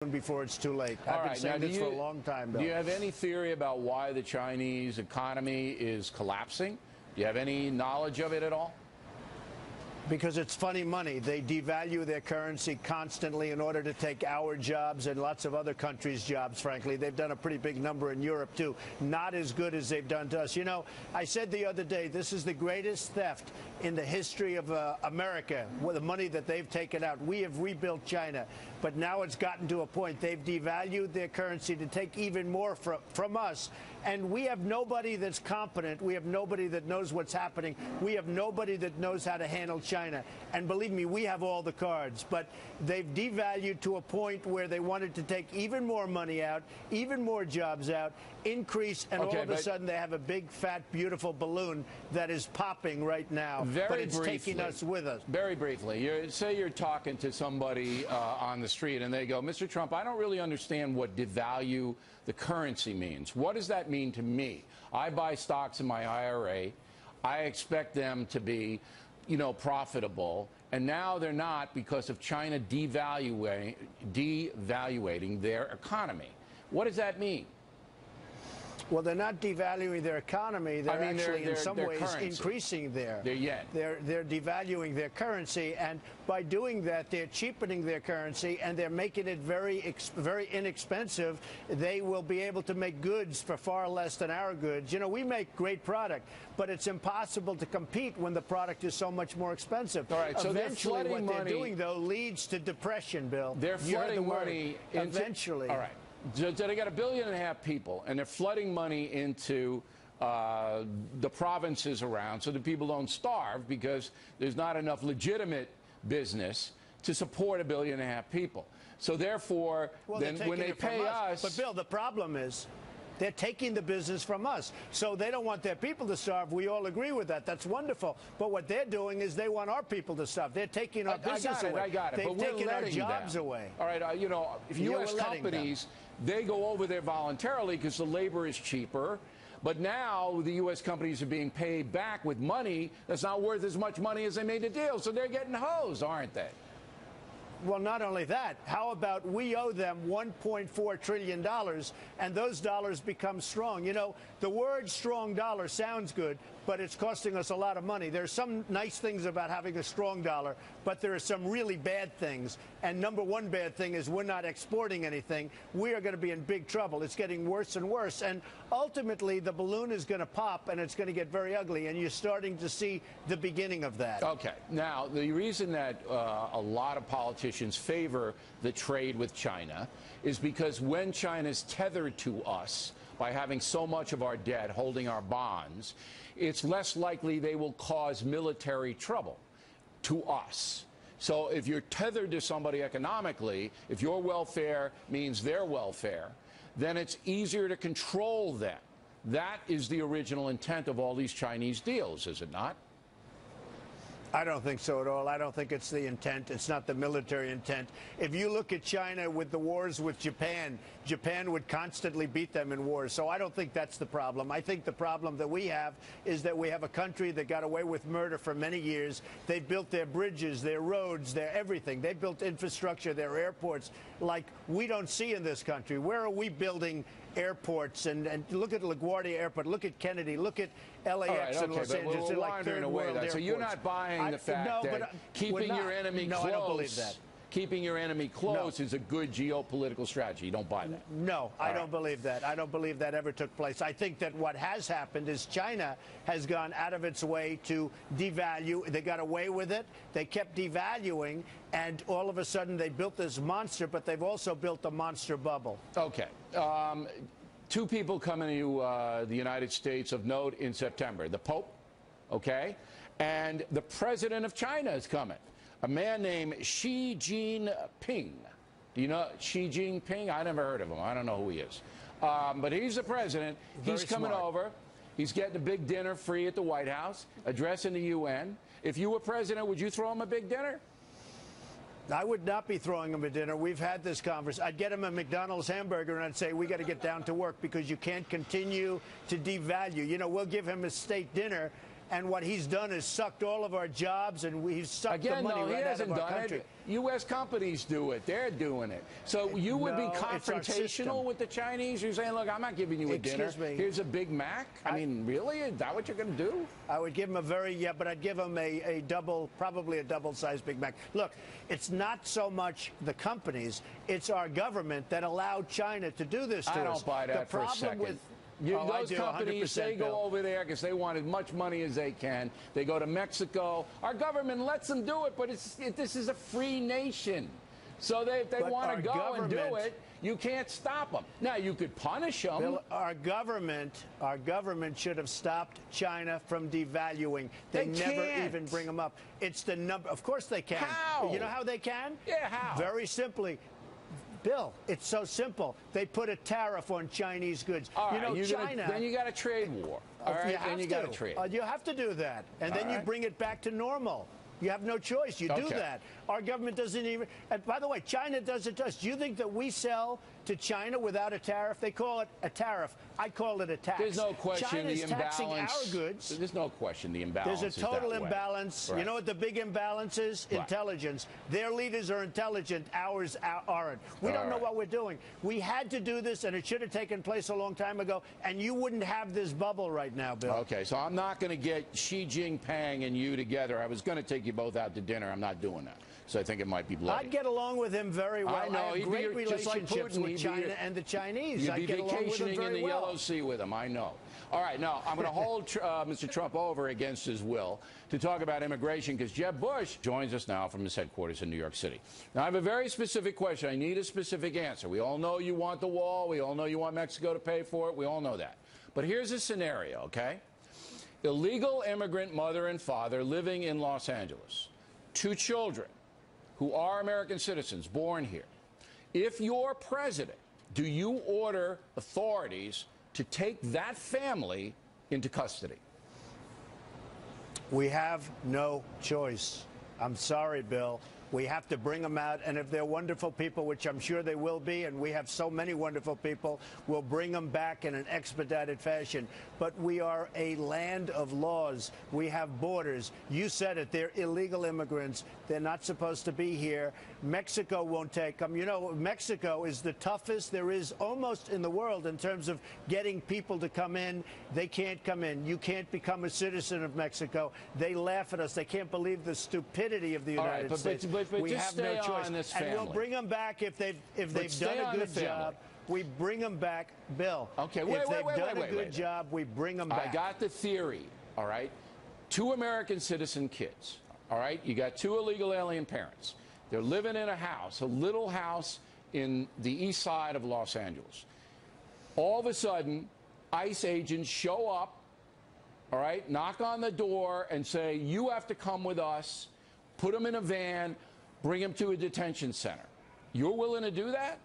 before it's too late. I've been saying this for a long time, Bill. Do you have any theory about why the Chinese economy is collapsing? Do you have any knowledge of it at all? Because it's funny money. They devalue their currency constantly in order to take our jobs and lots of other countries' jobs, frankly. They've done a pretty big number in Europe, too. Not as good as they've done to us. You know, I said the other day, this is the greatest theft in the history of America, with the money that they've taken out. We have rebuilt China, but now it's gotten to a point. They've devalued their currency to take even more from us. And we have nobody that's competent. We have nobody that knows what's happening. We have nobody that knows how to handle China. And believe me, we have all the cards. But they've devalued to a point where they wanted to take even more money out, even more jobs out, increase, and all of a sudden they have a big, fat, beautiful balloon that is popping right now. But it's taking us with us. Very briefly, say you're talking to somebody on the street and they go, Mr. Trump, I don't really understand what devalue the currency means. What does that mean to me? I buy stocks in my IRA. I expect them to be, you know, profitable, and now they're not because of China devaluating their economy. What does that mean? Well, they're not devaluing their economy. They're actually, in some ways, increasing their yen. They're devaluing their currency, and by doing that, they're cheapening their currency, and they're making it very inexpensive. They will be able to make goods for far less than our goods. You know, we make great product, but it's impossible to compete when the product is so much more expensive. All right, so eventually, what they're doing, though, leads to depression, Bill. They're flooding money into, eventually. All right. So they got 1.5 billion people, and they're flooding money into the provinces around so that people don't starve because there's not enough legitimate business to support 1.5 billion people. So therefore, then when they pay us... But, Bill, the problem is they're taking the business from us. So they don't want their people to starve. We all agree with that. That's wonderful. But what they're doing is they want our people to starve. They're taking our business away. I got it. They've taken our jobs away. All right, you know, if U.S. companies, they go over there voluntarily because the labor is cheaper. But now the U.S. companies are being paid back with money that's not worth as much money as they made the deal. So they're getting hosed, aren't they? Well, not only that, how about we owe them $1.4 trillion, and those dollars become strong? You know, the word strong dollar sounds good, but it's costing us a lot of money. There's some nice things about having a strong dollar, but there are some really bad things. And number one bad thing is we're not exporting anything. We are going to be in big trouble. It's getting worse and worse. And ultimately, the balloon is going to pop, and it's going to get very ugly. And you're starting to see the beginning of that. Okay. Now, the reason that a lot of politicians favor the trade with China is because when China's tethered to us by having so much of our debt holding our bonds, it's less likely they will cause military trouble to us. So if you're tethered to somebody economically, if your welfare means their welfare, then it's easier to control them. That is the original intent of all these Chinese deals, is it not? I don't think so at all. I don't think it's the intent. It's not the military intent. If you look at China with the wars with Japan, Japan would constantly beat them in wars. So I don't think that's the problem. I think the problem that we have is that we have a country that got away with murder for many years. They built their bridges, their roads, their everything. They built infrastructure, their airports, like we don't see in this country. Where are we building airports? And look at LaGuardia Airport, look at Kennedy, look at LAX and Los Angeles. They're like third world airports. So you're not buying the fact that keeping your enemy close. No, I don't believe that. Keeping your enemy close is a good geopolitical strategy. You don't buy that. No, I don't believe that. I don't believe that ever took place. I think that what has happened is China has gone out of its way to devalue. They got away with it. They kept devaluing, and all of a sudden they built this monster, but they've also built a monster bubble. Okay. Two people coming to the United States of note in September. The Pope, okay, and the President of China is coming. A man named Xi Jinping. Do you know Xi Jinping? I never heard of him. I don't know who he is. But he's the president. He's coming over. He's getting a big dinner free at the White House, addressing the UN. If you were president, would you throw him a big dinner? I would not be throwing him a dinner. We've had this conversation. I'd get him a McDonald's hamburger and I'd say, we got to get down to work because you can't continue to devalue. You know, we'll give him a state dinner. And what he's done is sucked all of our jobs, and he's sucked the money right out of our country. U.S. companies do it. They're doing it. So you would be No, it's our system. confrontational with the Chinese? You're saying, look, I'm not giving you a dinner. Excuse me. Here's a Big Mac? I mean, really? Is that what you're going to do? I would give him but I'd give him a double, probably a double-sized Big Mac. Look, it's not so much the companies, it's our government that allowed China to do this to us. I don't buy that for a second. Those companies, they go over there because they want as much money as they can. They go to Mexico. Our government lets them do it, but this is a free nation. So if they want to go and do it, you can't stop them. Now, you could punish them. Bill, our government should have stopped China from devaluing. They never even bring them up. It's the number. Of course they can. How? You know how they can? Yeah, how? Very simply. Bill, it's so simple. They put a tariff on Chinese goods. All you know, right, China. Then you got a trade war. All right, then you got to trade. You have to do that, and then you bring it back to normal. You have no choice. You do that. Our government doesn't even. And by the way, China does it to us. Do you think that we sell to China without a tariff? They call it a tariff. I call it a tax. There's no question China's the imbalance. taxing our goods. There's no question the imbalance. There's a total imbalance. Right. You know what the big imbalance is? Right. Intelligence. Their leaders are intelligent. Ours aren't. We don't know what we're doing. We had to do this, and it should have taken place a long time ago, and you wouldn't have this bubble right now, Bill. Okay, so I'm not going to get Xi Jinping and you together. I was going to take you both out to dinner. I'm not doing that. So I think it might be bloody. I'd get along with him very well. I know. I have great relationships with China and the Chinese. You'd I'd be get along with him vacationing in very the well. Yellow Sea with him. I know. All right, now I'm going to hold Mr. Trump over against his will to talk about immigration because Jeb Bush joins us now from his headquarters in New York City. Now, I have a very specific question. I need a specific answer. We all know you want the wall. We all know you want Mexico to pay for it. We all know that. But here's a scenario, okay? Illegal immigrant mother and father living in Los Angeles. 2 children who are American citizens born here. If you're president, do you order authorities to take that family into custody? We have no choice. I'm sorry, Bill. We have to bring them out, and if they're wonderful people, which I'm sure they will be, and we have so many wonderful people, we'll bring them back in an expedited fashion. But we are a land of laws. We have borders. You said it. They're illegal immigrants. They're not supposed to be here. Mexico won't take them. You know, Mexico is the toughest there is almost in the world in terms of getting people to come in. They can't come in. You can't become a citizen of Mexico. They laugh at us. They can't believe the stupidity of the United States. But we have no choice, and we'll bring them back if they've done a good job. We bring them back, Bill. Okay, if they've done a good job, we bring them back. I got the theory. All right, 2 American citizen kids. All right, you got 2 illegal alien parents. They're living in a house, a little house in the east side of Los Angeles. All of a sudden, ICE agents show up. All right, knock on the door and say, "You have to come with us." Put them in a van. Bring them to a detention center. You're willing to do that?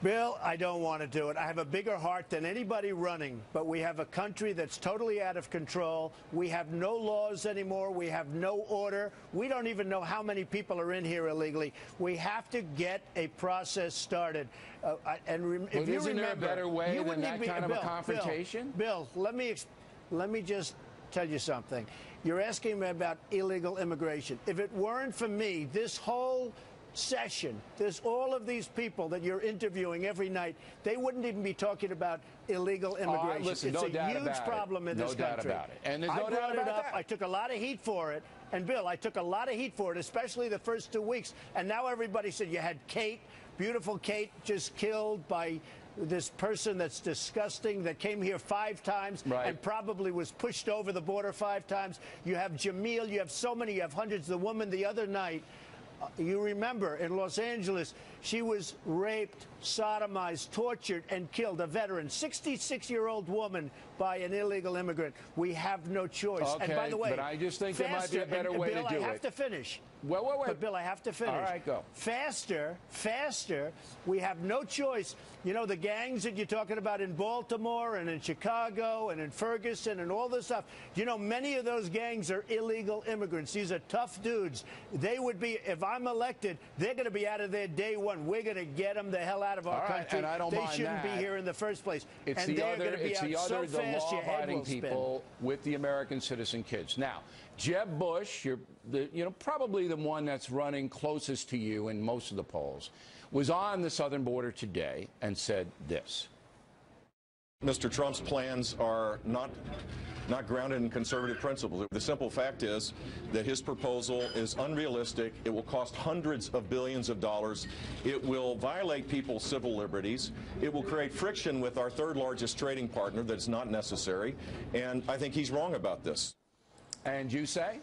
Bill, I don't want to do it. I have a bigger heart than anybody running, but we have a country that's totally out of control. We have no laws anymore. We have no order. We don't even know how many people are in here illegally. We have to get a process started. If you isn't there a better way than that kind of a confrontation? Bill, let me just tell you something. You're asking me about illegal immigration. If it weren't for me, this whole session, there's all of these people that you're interviewing every night, they wouldn't even be talking about illegal immigration. Listen, it's a huge problem in this country. No doubt about it. And there's no doubt about that. I took a lot of heat for it. And, Bill, I took a lot of heat for it, especially the first 2 weeks. And now everybody said you had Kate, beautiful Kate, just killed by this person that's disgusting that came here 5 times and probably was pushed over the border 5 times. You have Jamil. You have so many. You have hundreds. The woman the other night, you remember, in Los Angeles, she was raped, sodomized, tortured, and killed. A veteran, 66-year-old woman by an illegal immigrant. We have no choice. Okay, and by the way, but I just think there might be a better way Bill, to do it. I have to finish. Wait. But, Bill, I have to finish. All right, go. Faster. We have no choice. You know, the gangs that you're talking about in Baltimore and in Chicago and in Ferguson and all this stuff, you know, many of those gangs are illegal immigrants. These are tough dudes. They would be, if I'm elected, they're going to be out of there day one. We're going to get them the hell out of our country. And I don't they mind shouldn't that. be here in the first place. It's and the they're other, going to be it's out the so other, the fast your head law-abiding will spin. people with the American citizen kids. Now, Jeb Bush, probably the one that's running closest to you in most of the polls, was on the southern border today and said this. Mr. Trump's plans are not grounded in conservative principles. The simple fact is that his proposal is unrealistic. It will cost hundreds of billions of dollars. It will violate people's civil liberties. It will create friction with our third largest trading partner that's not necessary. And I think he's wrong about this. And you say?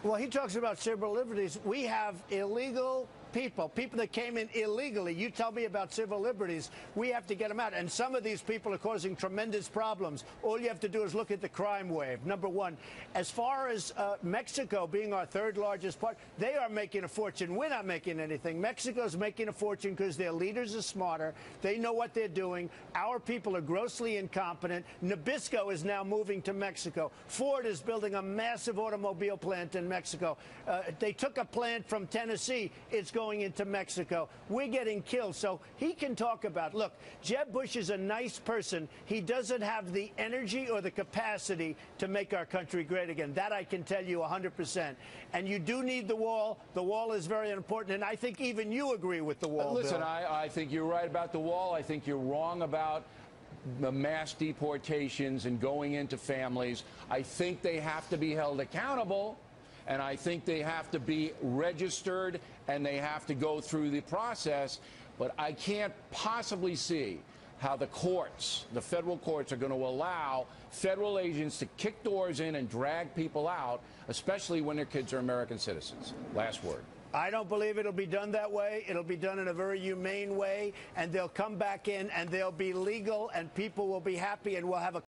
Well, he talks about civil liberties. We have illegal people that came in illegally. You tell me about civil liberties. We have to get them out. And some of these people are causing tremendous problems. All you have to do is look at the crime wave, number one. As far as Mexico being our third largest part, they are making a fortune. We're not making anything. Mexico's making a fortune because their leaders are smarter. They know what they're doing. Our people are grossly incompetent. Nabisco is now moving to Mexico. Ford is building a massive automobile plant in Mexico. They took a plant from Tennessee. It's going into Mexico. We're getting killed. So he can talk about, look, Jeb Bush is a nice person. He doesn't have the energy or the capacity to make our country great again. That I can tell you 100%. And you do need the wall. The wall is very important. And I think even you agree with the wall, Listen, Bill. I think you're right about the wall. I think you're wrong about the mass deportations and going into families. I think they have to be held accountable. And I think they have to be registered and they have to go through the process. But I can't possibly see how the courts, the federal courts, are going to allow federal agents to kick doors in and drag people out, especially when their kids are American citizens. Last word. I don't believe it'll be done that way. It'll be done in a very humane way, and they'll come back in and they'll be legal and people will be happy and we'll have a